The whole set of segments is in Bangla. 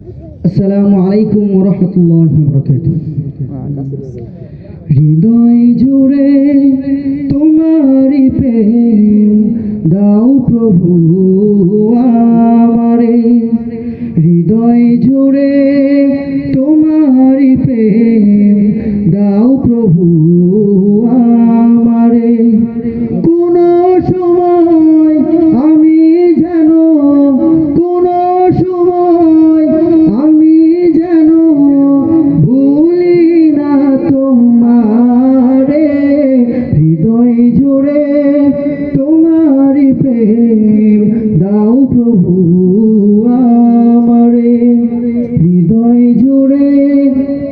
আসসালামু আলাইকুম ওয়া রাহমাতুল্লাহি ওয়া বারাকাতুহু। হৃদয় জুড়ে তোমারই প্রেম দাও প্রভু আমারে, হৃদয় জুড়ে তোমারই প্রেম দাও প্রভু আমারে। কোন সময় আমি যেন কোন সময় আমি যেন ভুলি না তোমারে, হৃদয় জুড়ে তোমারই প্রেম দাও প্রভু আমারে, হৃদয় জুড়ে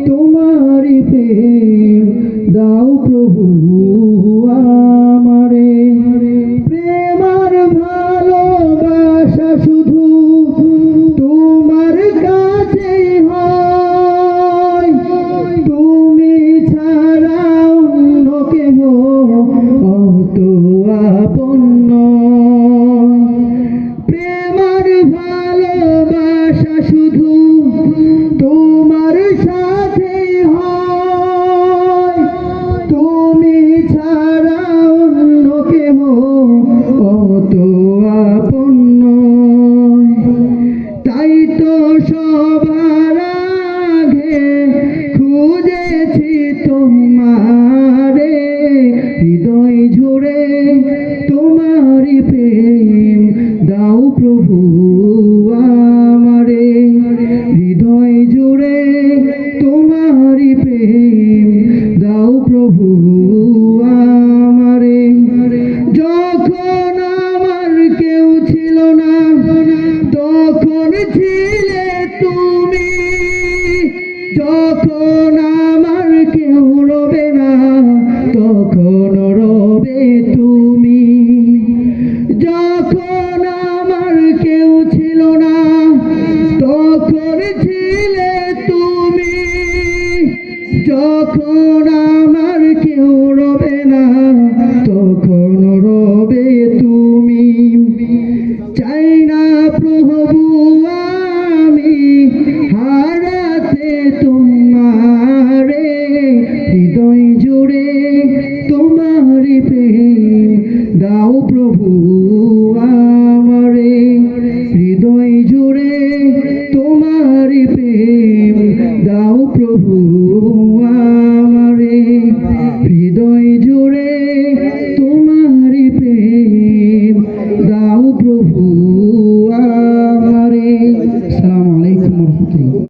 তোমারই প্রেম দাও প্রভু আমারে। প্রেম আর ভালোবাসা শুধু তোমার কাছেই হয়, তুমি ছাড়া অন্য কেহ অত আপন নয়। প্রেম আর ভালোবাসা শুধু তোমার সাথেই হয়, তুমি ছাড়া অন্য কেহ অত আপন নয়। তাই তো সবার আগে খুঁজেছি তোমারে, হৃদয় জুড়ে তোমারই প্রেম দাও প্রভু আমারে, হৃদয় জুড়ে তোমারই প্রেম দাও প্রভু আমারে। যখন আমার কেউ ছিল না তখন ছিলে তুমি, যখন